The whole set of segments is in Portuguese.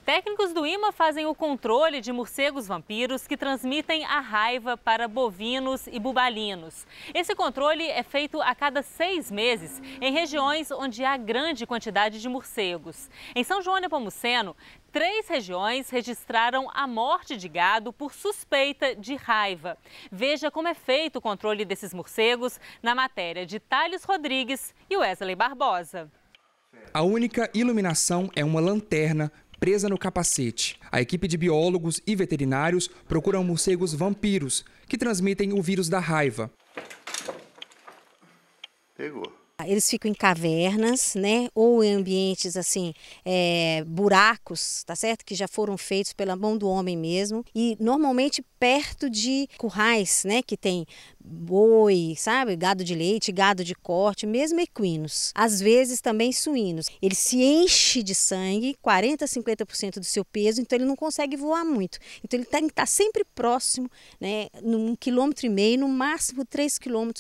Técnicos do IMA fazem o controle de morcegos vampiros que transmitem a raiva para bovinos e bubalinos. Esse controle é feito a cada 6 meses em regiões onde há grande quantidade de morcegos. Em São João Nepomuceno, 3 regiões registraram a morte de gado por suspeita de raiva. Veja como é feito o controle desses morcegos na matéria de Thales Rodrigues e Wesley Barbosa. A única iluminação é uma lanterna presa no capacete. A equipe de biólogos e veterinários procuram morcegos vampiros, que transmitem o vírus da raiva. Pegou. Eles ficam em cavernas, né, ou em ambientes assim, buracos, tá certo? Que já foram feitos pela mão do homem mesmo. E normalmente perto de currais, né, que tem boi, sabe? Gado de leite, gado de corte, mesmo equinos. Às vezes também suínos. Ele se enche de sangue, 40% a 50% do seu peso, então ele não consegue voar muito. Então ele tem que estar sempre próximo, né, 1,5 km, no máximo 3 km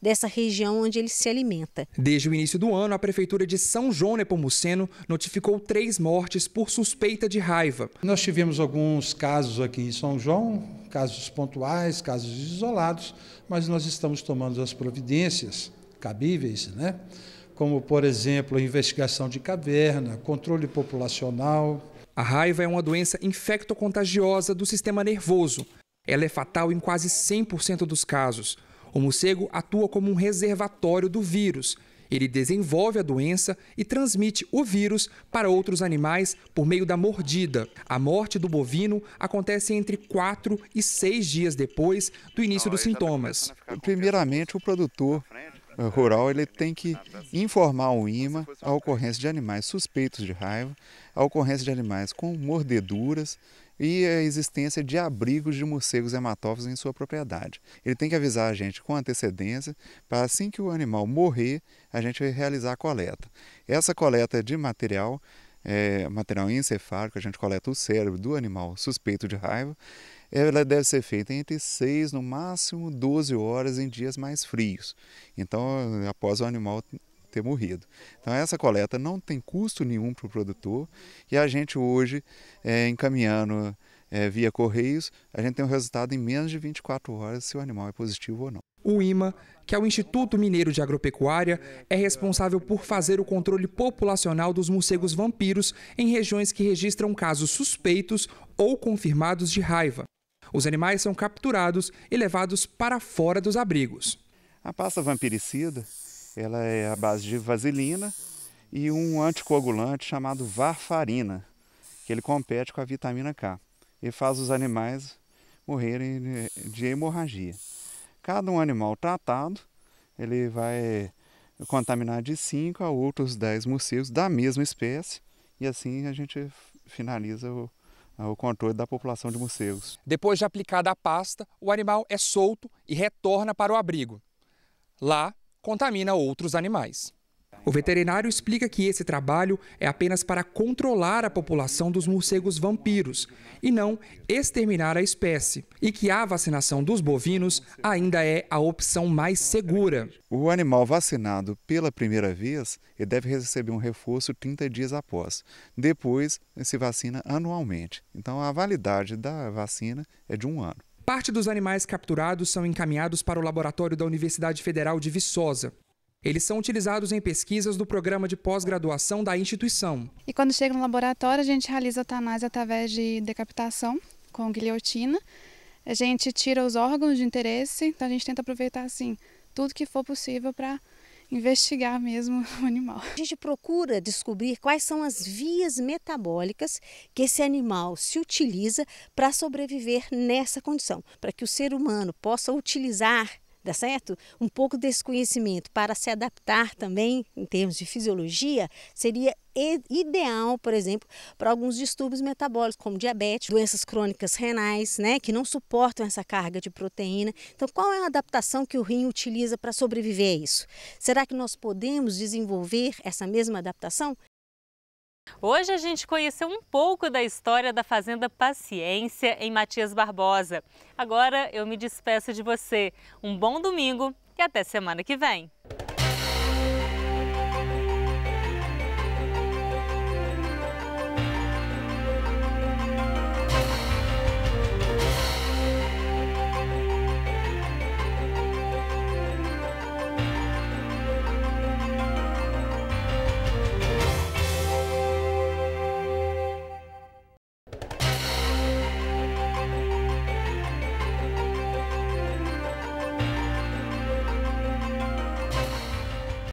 dessa região onde ele se alimenta. Desde o início do ano, a Prefeitura de São João Nepomuceno notificou 3 mortes por suspeita de raiva. Nós tivemos alguns casos aqui em São João, casos pontuais, casos isolados, mas nós estamos tomando as providências cabíveis, né? Como, por exemplo, a investigação de caverna, controle populacional. A raiva é uma doença infectocontagiosa do sistema nervoso. Ela é fatal em quase 100% dos casos. O morcego atua como um reservatório do vírus. Ele desenvolve a doença e transmite o vírus para outros animais por meio da mordida. A morte do bovino acontece entre 4 e 6 dias depois do início dos sintomas. Primeiramente, o produtor rural ele tem que informar o IMA a ocorrência de animais suspeitos de raiva, a ocorrência de animais com mordeduras e a existência de abrigos de morcegos hematófagos em sua propriedade. Ele tem que avisar a gente com antecedência para assim que o animal morrer, a gente vai realizar a coleta. Essa coleta de material encefálico, a gente coleta o cérebro do animal suspeito de raiva, ela deve ser feita entre 6, no máximo 12 horas em dias mais frios. Então, após o animal ter morrido. Então essa coleta não tem custo nenhum para o produtor e a gente hoje, encaminhando via Correios, a gente tem um resultado em menos de 24 horas se o animal é positivo ou não. O IMA, que é o Instituto Mineiro de Agropecuária, é responsável por fazer o controle populacional dos morcegos vampiros em regiões que registram casos suspeitos ou confirmados de raiva. Os animais são capturados e levados para fora dos abrigos. A pasta vampiricida ela é à base de vaselina e um anticoagulante chamado varfarina, que ele compete com a vitamina K e faz os animais morrerem de hemorragia. Cada um animal tratado, ele vai contaminar de 5 a outros 10 morcegos da mesma espécie e assim a gente finaliza o controle da população de morcegos. Depois de aplicada a pasta, o animal é solto e retorna para o abrigo. Lá, contamina outros animais. O veterinário explica que esse trabalho é apenas para controlar a população dos morcegos vampiros e não exterminar a espécie, e que a vacinação dos bovinos ainda é a opção mais segura. O animal vacinado pela primeira vez, ele deve receber um reforço 30 dias após. Depois, se vacina anualmente. Então, a validade da vacina é de 1 ano. Parte dos animais capturados são encaminhados para o laboratório da Universidade Federal de Viçosa. Eles são utilizados em pesquisas do programa de pós-graduação da instituição. E quando chega no laboratório, a gente realiza a eutanásia através de decapitação com guilhotina. A gente tira os órgãos de interesse, então a gente tenta aproveitar assim, tudo que for possível para investigar mesmo o animal. A gente procura descobrir quais são as vias metabólicas que esse animal se utiliza para sobreviver nessa condição, para que o ser humano possa utilizar, dá certo? Um pouco desse conhecimento para se adaptar também em termos de fisiologia, seria ideal, por exemplo, para alguns distúrbios metabólicos, como diabetes, doenças crônicas renais, né, que não suportam essa carga de proteína. Então, qual é a adaptação que o rim utiliza para sobreviver a isso? Será que nós podemos desenvolver essa mesma adaptação? Hoje a gente conheceu um pouco da história da Fazenda Paciência em Matias Barbosa. Agora eu me despeço de você. Um bom domingo e até semana que vem.